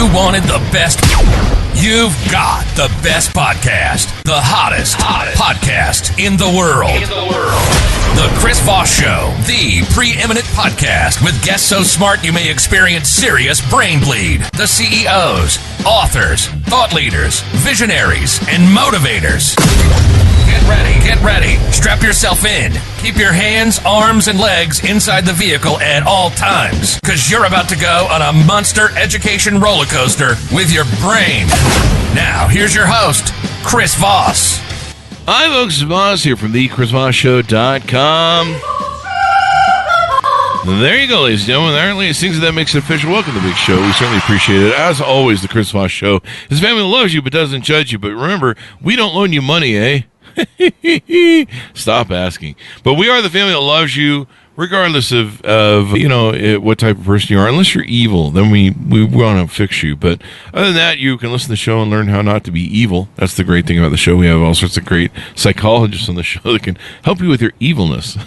you wanted the best, you've got the best podcast. The hottest podcast in the world. The Chris Voss Show, the preeminent podcast with guests so smart you may experience serious brain bleed. The CEOs, authors, thought leaders, visionaries, and motivators. Get ready. Strap yourself in. Keep your hands, arms, and legs inside the vehicle at all times, because you're about to go on a monster education roller coaster with your brain. Now, here's your host, Chris Voss. Hi, folks. Voss here from thechrisvossshow.com. There you go, ladies and gentlemen. There are things that makes it official. Welcome to the big show. We certainly appreciate it. As always, the Chris Voss Show. His family loves you but doesn't judge you. But remember, we don't loan you money, eh? Stop asking. But we are the family that loves you, regardless of what type of person you are. Unless you're evil, then we want to fix you. But other than that, you can listen to the show and learn how not to be evil. That's the great thing about the show. We have all sorts of great psychologists on the show that can help you with your evilness.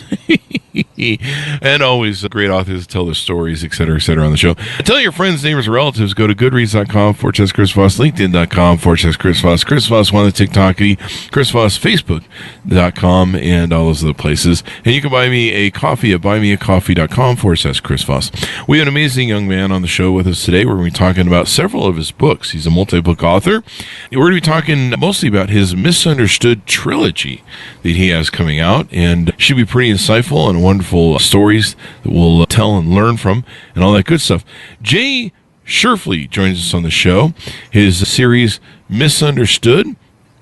And always great authors tell their stories, etc., on the show. Tell your friends, neighbors, relatives. Go to goodreads.com/Chris Voss, LinkedIn.com/Chris Voss, Chris Voss on the TikTok, Chris Voss, Facebook.com, and all those other places. And you can buy me a coffee at buymeacoffee.com/Chris Voss. We have an amazing young man on the show with us today. We're going to be talking about several of his books. He's a multi-book author. We're going to be talking mostly about his Misunderstood trilogy that he has coming out, and should be pretty insightful and wonderful stories that we'll tell and learn from and all that good stuff. Jay Sherfey joins us on the show. His series Misunderstood.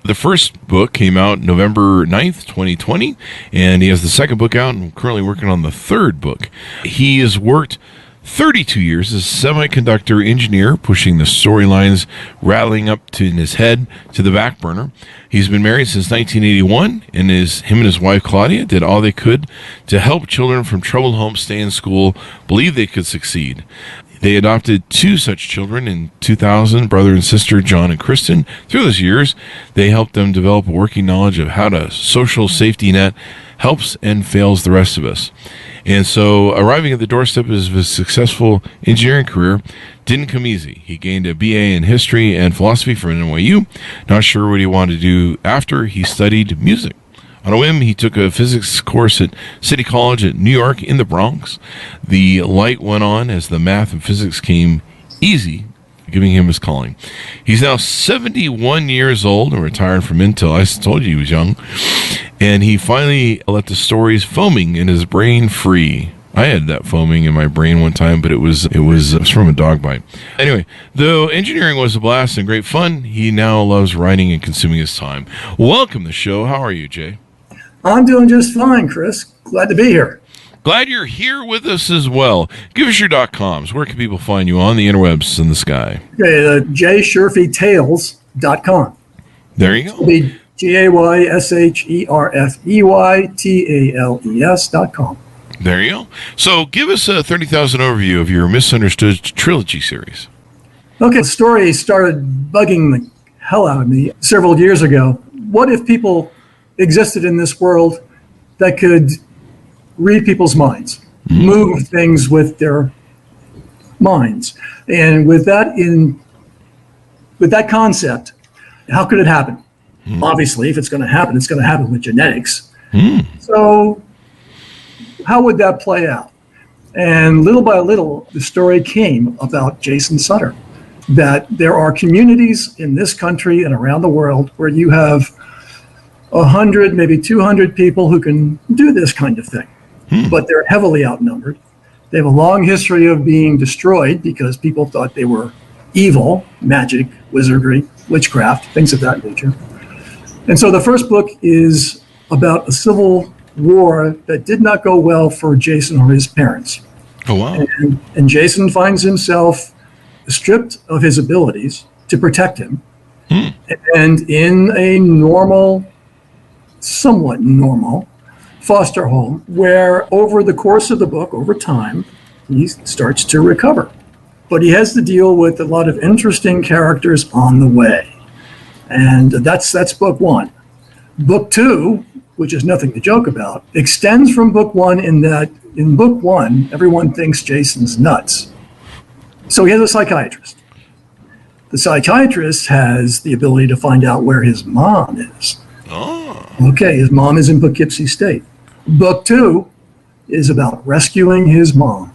The first book came out November 9th, 2020, and he has the second book out and currently working on the third book. He has worked 32 years as a semiconductor engineer, pushing the storylines rattling up in his head to the back burner. He's been married since 1981, and him and his wife, Claudia, did all they could to help children from troubled homes stay in school, believe they could succeed. They adopted two such children in 2000, brother and sister John and Kristen. Through those years, they helped them develop a working knowledge of how a social safety net helps and fails the rest of us. And so arriving at the doorstep of his successful engineering career didn't come easy. He gained a BA in history and philosophy from NYU. Not sure what he wanted to do after. He studied music. On a whim, he took a physics course at City College at New York in the Bronx. The light went on as the math and physics came easy, giving him his calling. He's now 71 years old and retired from Intel. I told you he was young. And he finally let the stories foaming in his brain free. I had that foaming in my brain one time, but it was from a dog bite. Anyway, though engineering was a blast and great fun, he now loves writing and consuming his time. Welcome to the show. How are you, Jay? I'm doing just fine, Chris. Glad to be here. Glad you're here with us as well. Give us your .coms. Where can people find you on the interwebs in the sky? Okay, JaySherfeyTales.com. There you go. It'll be JaySherfeyTales.com. There you go. So give us a 30,000 overview of your Misunderstood trilogy series. Okay, the story started bugging the hell out of me several years ago. What if people existed in this world that could read people's minds, move things with their minds? And with that concept, how could it happen? Obviously, if it's going to happen with genetics. So how would that play out? And little by little, the story came about Jason Sutter, that there are communities in this country and around the world where you have 100, maybe 200 people who can do this kind of thing, but they're heavily outnumbered. They have a long history of being destroyed because people thought they were evil, magic, wizardry, witchcraft, things of that nature. And so the first book is about a civil war that did not go well for Jason or his parents. Oh, wow. And Jason finds himself stripped of his abilities to protect him. And in a somewhat normal foster home, where over the course of the book, over time, he starts to recover. But he has to deal with a lot of interesting characters on the way. And that's book one. Book two, which is nothing to joke about, extends from book one in that in book one, everyone thinks Jason's nuts. So he has a psychiatrist. The psychiatrist has the ability to find out where his mom is. Oh. Okay, his mom is in Poughkeepsie State. Book 2 is about rescuing his mom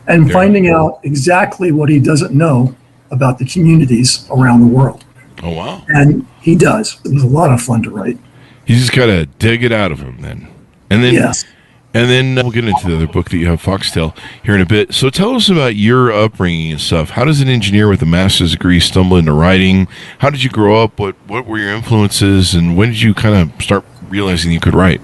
and finding out exactly what he doesn't know about the communities around the world. Oh, wow. And he does. It was a lot of fun to write. You just got to dig it out of him then. And then, Yes. and then we'll get into the other book that you have, Foxtail, here in a bit. So tell us about your upbringing and stuff. How does an engineer with a master's degree stumble into writing? How did you grow up? What were your influences? And when did you kind of start realizing you could write?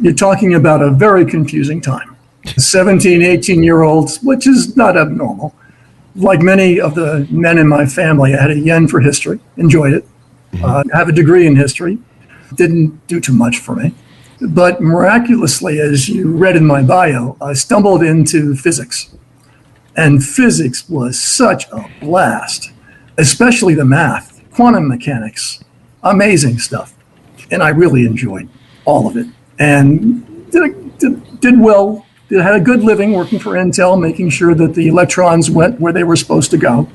You're talking about a very confusing time. 17, 18-year-olds, which is not abnormal. Like many of the men in my family, I had a yen for history, enjoyed it. I have a degree in history. Didn't do too much for me. But miraculously, as you read in my bio, I stumbled into physics. And physics was such a blast, especially the math, quantum mechanics, amazing stuff. And I really enjoyed all of it. And did well, had a good living working for Intel, making sure that the electrons went where they were supposed to go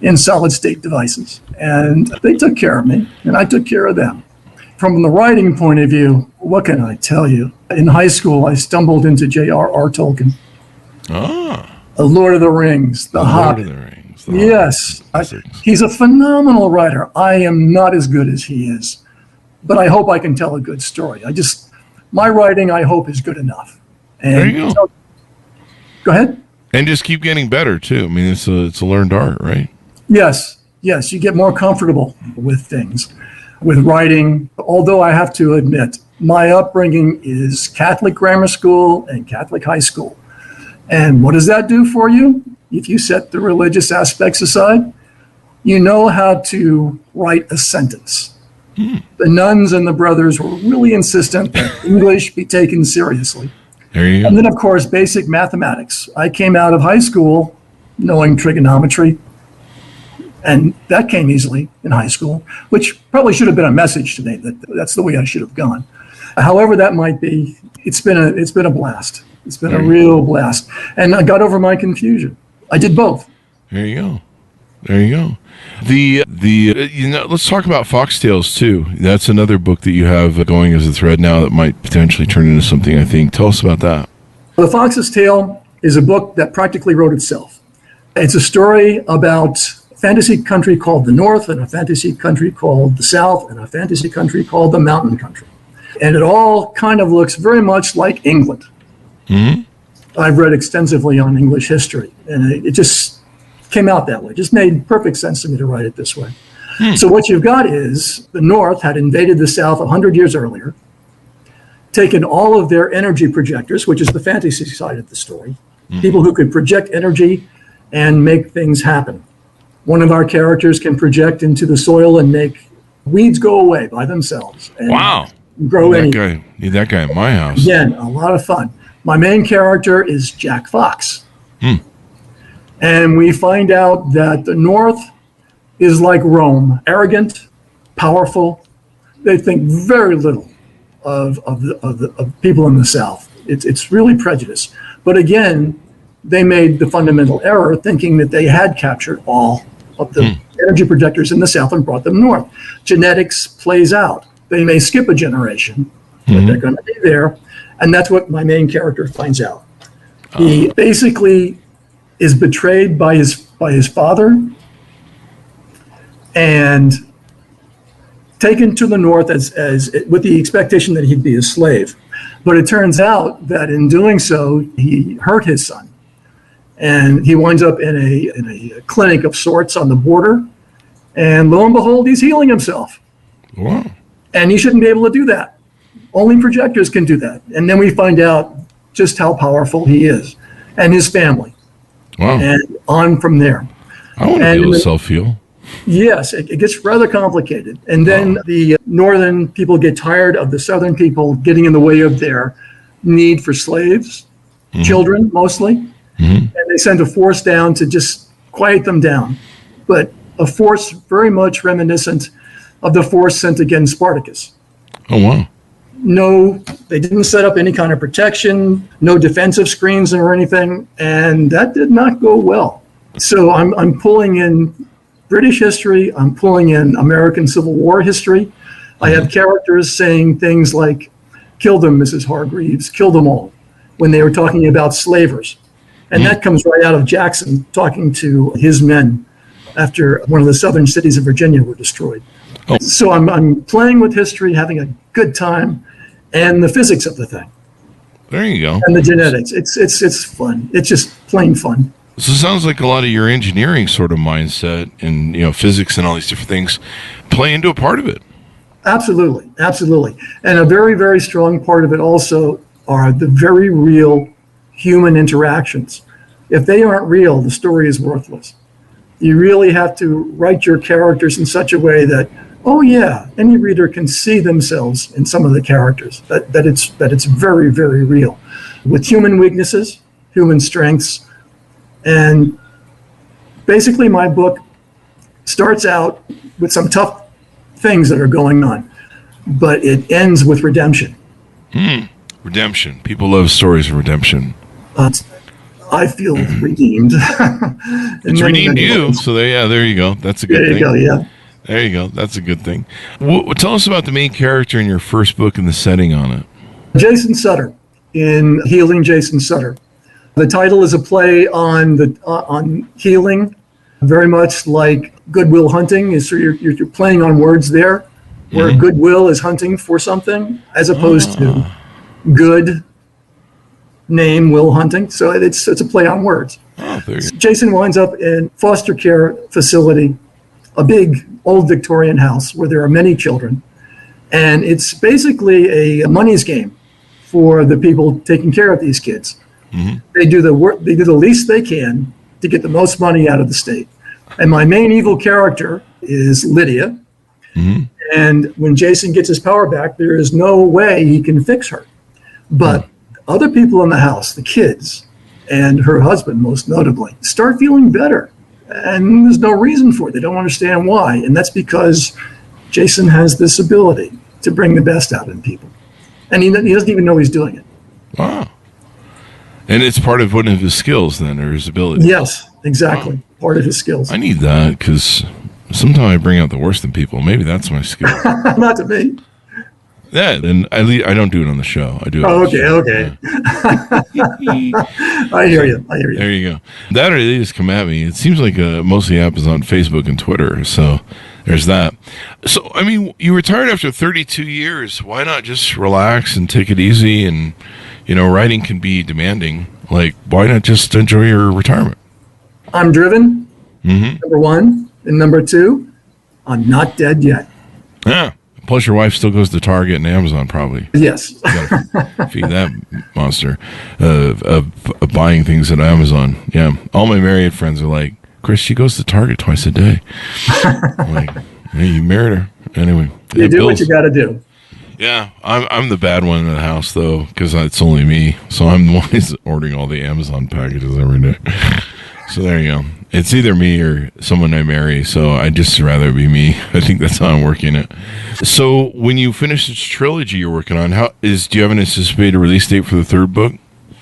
in solid state devices. And they took care of me, and I took care of them. From the writing point of view, what can I tell you? In high school, I stumbled into J.R.R. Tolkien. The Lord of the Rings, The Hobbit. Lord of the Rings. Yes. He's a phenomenal writer. I am not as good as he is, but I hope I can tell a good story. My writing, I hope, is good enough. And there you go. Go ahead. And just keep getting better, too. I mean, it's a learned art, right? Yes. You get more comfortable with things, with writing. Although I have to admit, my upbringing is Catholic grammar school and Catholic high school. And what does that do for you? If you set the religious aspects aside, you know how to write a sentence. The nuns and the brothers were really insistent that English be taken seriously. There you go. And then, of course, basic mathematics. I came out of high school knowing trigonometry, and that came easily in high school, which probably should have been a message to me that that's the way I should have gone. However that might be, it's been a blast. It's been a real blast. And I got over my confusion. I did both. There you go. Let's talk about Foxtails too. That's another book that you have going as a thread now that might potentially turn into something, I think. Tell us about that. The Fox's Tale is a book that practically wrote itself. It's a story about a fantasy country called the North and a fantasy country called the South and a fantasy country called the Mountain Country. And it all kind of looks very much like England. Mm-hmm. I've read extensively on English history, and it just came out that way. It just made perfect sense to me to write it this way. So what you've got is the North had invaded the South 100 years earlier, taken all of their energy projectors, which is the fantasy side of the story, people who could project energy and make things happen. One of our characters can project into the soil and make weeds go away by themselves. And wow. Grow Need that guy in my house. Again, a lot of fun. My main character is Jack Fox. And we find out that the North is like Rome, arrogant, powerful. They think very little of people in the South. It's really prejudice. But again, they made the fundamental error thinking that they had captured all of the energy projectors in the South and brought them north. Genetics plays out. They may skip a generation, but they're going to be there. And that's what my main character finds out. He basically is betrayed by his father and taken to the North as with the expectation that he'd be a slave. But it turns out that in doing so, he hurt his son. And he winds up in a clinic of sorts on the border. And lo and behold, he's healing himself. Wow. And he shouldn't be able to do that. Only projectors can do that. And then we find out just how powerful he is and his family. Wow. And on from there. I want to be able to self-heal. Yes, it gets rather complicated. And then the northern people get tired of the southern people getting in the way of their need for slaves, children mostly. And they send a force down to just quiet them down. But a force very much reminiscent of the force sent against Spartacus. Oh, wow. no, they didn't set up any kind of protection, no defensive screens or anything, and that did not go well. So I'm pulling in British history, I'm pulling in American Civil War history. I have characters saying things like, kill them, Mrs. Hargreaves, kill them all, when they were talking about slavers. And that comes right out of Jackson talking to his men after one of the southern cities of Virginia were destroyed. Oh. So I'm playing with history, having a good time, and the physics of the thing. There you go. And the genetics. It's fun. It's just plain fun. So it sounds like a lot of your engineering sort of mindset and, physics and all these different things play into a part of it. Absolutely. Absolutely. And a very, very strong part of it also are the very real human interactions. If they aren't real, the story is worthless. You really have to write your characters in such a way that, oh yeah, any reader can see themselves in some of the characters, that it's very, very real. With human weaknesses, human strengths, and basically my book starts out with some tough things that are going on, but it ends with redemption. Redemption. People love stories of redemption. I feel redeemed. It's redeemed you. Ways. So there you go. That's a good thing. There you go, yeah. There you go. That's a good thing. Tell us about the main character in your first book and the setting on it. Jason Sutter, in Healing Jason Sutter. The title is a play on healing, very much like Good Will Hunting. So you're playing on words there, where goodwill is hunting for something, as opposed to good name will hunting. So it's a play on words. Jason winds up in foster care facility, a big old Victorian house where there are many children, and it's basically a money's game for the people taking care of these kids. They do the work. They do the least they can to get the most money out of the state. And my main evil character is Lydia. And when Jason gets his power back, there is no way he can fix her. But other people in the house, the kids, and her husband, most notably, start feeling better. And there's no reason for it. They don't understand why. And that's because Jason has this ability to bring the best out in people. And he doesn't even know he's doing it. Wow. And it's part of one of his skills then, or his ability. Yes, exactly. Wow. Part of his skills. I need that because sometimes I bring out the worst in people. Maybe that's my skill. Not to me. Yeah, and I don't do it on the show. I do it okay. Yeah. I hear you. There you go. That or they just come at me. It seems like mostly happens on Facebook and Twitter. So there's that. So, I mean, you retired after 32 years. Why not just relax and take it easy? And, writing can be demanding. Like, why not just enjoy your retirement? I'm driven, number one. And number two, I'm not dead yet. Yeah. Plus, your wife still goes to Target and Amazon, probably. Yes. You gotta feed that monster of buying things at Amazon. Yeah. All my married friends are like, Chris, she goes to Target twice a day. I'm like, hey, you married her. Anyway. You do what you got to do. Yeah. I'm the bad one in the house, though, because it's only me. So I'm the one who's ordering all the Amazon packages every day. So there you go. It's either me or someone I marry, so I'd just rather be me. I think that's how I'm working it. So when you finish this trilogy you're working on, do you have an anticipated release date for the third book?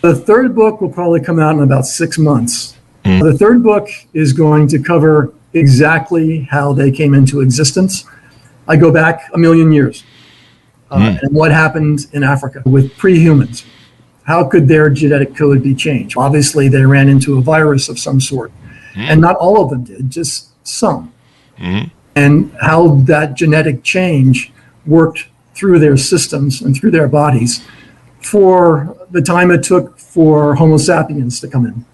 The third book will probably come out in about 6 months. The third book is going to cover exactly how they came into existence. I go back 1 million years and what happened in Africa with pre-humans. How could their genetic code be changed? Obviously, they ran into a virus of some sort. And not all of them did, just some. And how that genetic change worked through their systems and through their bodies for the time it took for Homo sapiens to come in.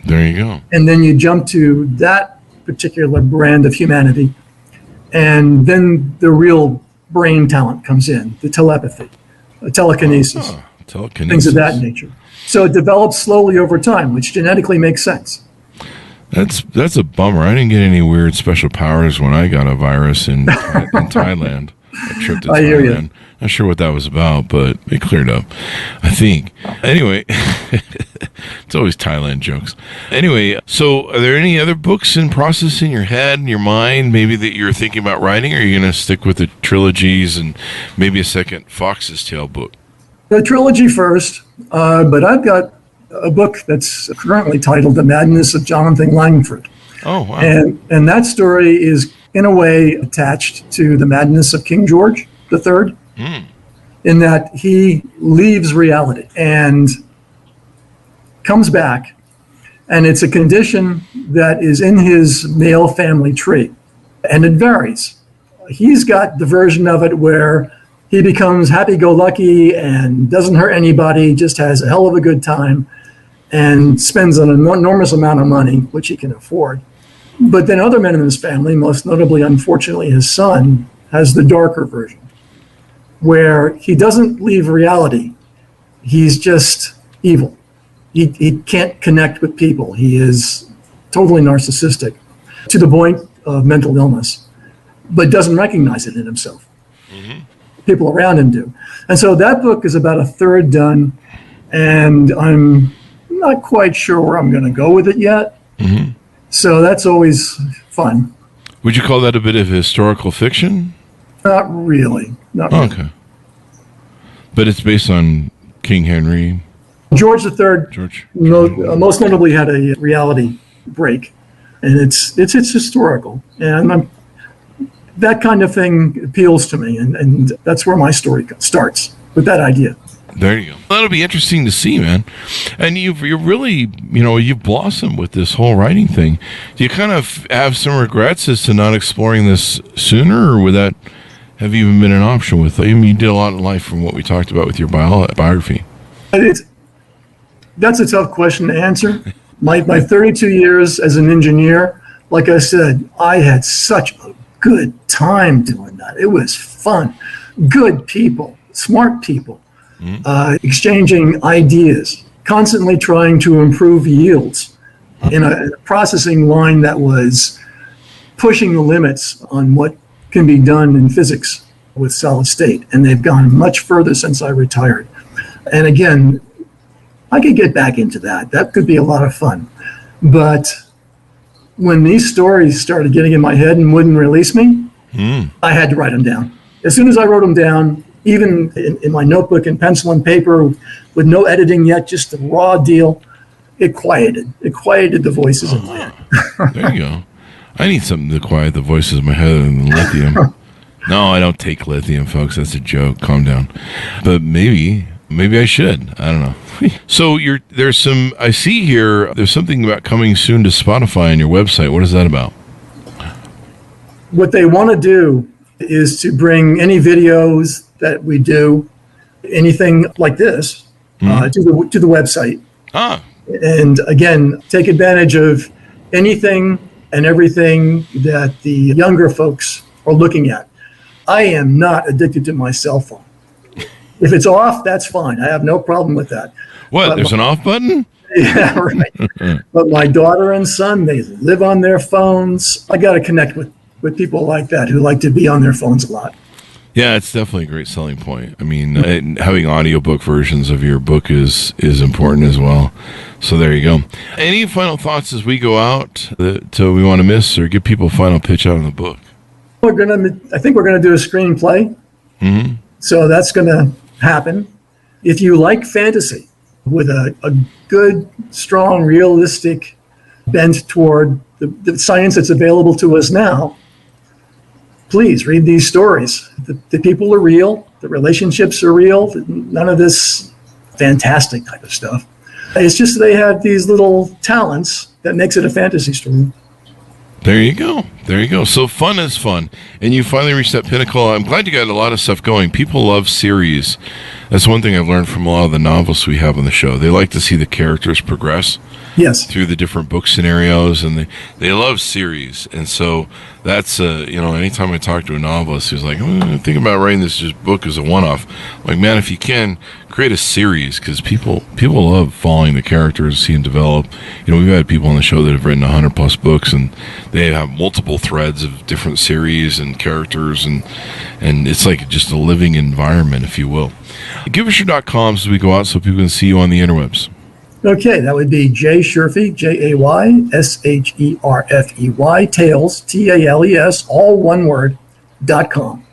There you go. And then you jump to that particular brand of humanity, and then the real brain talent comes in, the telepathy, the telekinesis, things of that nature. So it develops slowly over time, which genetically makes sense. That's a bummer. I didn't get any weird special powers when I got a virus in Thailand. A trip to Thailand. Not sure what that was about, but it cleared up, I think. Anyway, it's always Thailand jokes. Anyway, so are there any other books in process in your head, in your mind, maybe that you're thinking about writing, or are you going to stick with the trilogies and maybe a second Fox's Tale book? The trilogy first, but I've got a book that's currently titled The Madness of Jonathan Langford. Oh, wow. And that story is, in a way, attached to the madness of King George III, in that he leaves reality and comes back, and it's a condition that is in his male family tree, and it varies. He's got the version of it where he becomes happy-go-lucky and doesn't hurt anybody, just has a hell of a good time, and spends an enormous amount of money, which he can afford. But then other men in his family, most notably, unfortunately, his son, has the darker version, where he doesn't leave reality. He's just evil. He can't connect with people. He is totally narcissistic to the point of mental illness, but doesn't recognize it in himself. Mm-hmm. People around him do. And so that book is about a third done, and I'm not quite sure where I'm going to go with it yet. Mm-hmm. So that's always fun. Would you call that a bit of historical fiction? Not really. Not really. Okay. But it's based on King Henry. George III, most notably, had a reality break, and it's historical, and that kind of thing appeals to me, and that's where my story starts, with that idea. There you go. That'll be interesting to see, man. And you're really, you've blossomed with this whole writing thing. Do you kind of have some regrets as to not exploring this sooner, or would that have even been an option with you? You did a lot in life from what we talked about with your biography. That's a tough question to answer. My 32 years as an engineer, like I said, I had such a good time doing that. It was fun. Good people, smart people, exchanging ideas, constantly trying to improve yields in a processing line that was pushing the limits on what can be done in physics with solid state. And they've gone much further since I retired. And again, I could get back into that. That could be a lot of fun. But when these stories started getting in my head and wouldn't release me, I had to write them down. As soon as I wrote them down, even in my notebook and pencil and paper with no editing yet, just the raw deal, it quieted the voices in my head. There you go. I need something to quiet the voices in my head and lithium. No, I don't take lithium, folks. That's a joke. Calm down. But maybe I should. I don't know. So there's some, I see here, there's something about coming soon to Spotify on your website. What is that about? What they want to do is to bring any videos that we do, anything like this, to the website. And again, take advantage of anything and everything that the younger folks are looking at. I am not addicted to my cell phone. If it's off, that's fine. I have no problem with that. What? There's an off button? Yeah, right. But my daughter and son, they live on their phones. I got to connect with people like that who like to be on their phones a lot. Yeah, it's definitely a great selling point. I mean, having audiobook versions of your book is important as well. So there you go. Any final thoughts as we go out that we want to miss, or give people a final pitch out on the book? I think we're going to do a screenplay. Mm-hmm. So that's going to happen. If you like fantasy with a good, strong, realistic bent toward the science that's available to us now, please read these stories. The people are real. The relationships are real. None of this fantastic type of stuff. It's just they have these little talents that makes it a fantasy story. There you go. There you go. So fun is fun. And you finally reached that pinnacle. I'm glad you got a lot of stuff going. People love series. That's one thing I've learned from a lot of the novelists we have on the show. They like to see the characters progress. Yes. Through the different book scenarios, and they love series. And so that's, anytime I talk to a novelist who's like, think about writing this just book as a one-off. Like, man, if you can, create a series, because people love following the characters, seeing them develop. You know, we've had people on the show that have written 100+ books, and they have multiple threads of different series and characters, and it's like just a living environment, if you will. Give us your .coms as we go out so people can see you on the interwebs. Okay, that would be Jay Sherfey, JaySherfey, Tales, TALES, all one word, .com.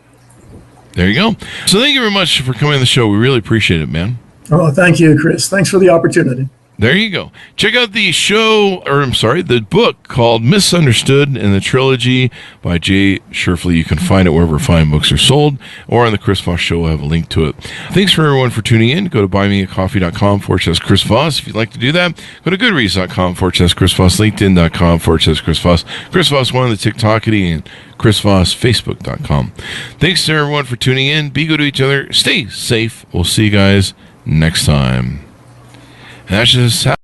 There you go. So thank you very much for coming on the show. We really appreciate it, man. Oh, thank you, Chris. Thanks for the opportunity. There you go. Check out the book called Misunderstood and the trilogy by Jay Sherfey. You can find it wherever fine books are sold, or on the Chris Voss Show. We'll have a link to it. Thanks for everyone for tuning in. Go to buymeacoffee.com/Chris Voss if you'd like to do that. Go to goodreads.com/Chris Voss, LinkedIn.com/Chris Voss, Chris Voss 1 on the TikTokity, and Chris Voss, Facebook.com. Thanks to everyone for tuning in. Be good to each other. Stay safe. We'll see you guys next time. And that's just how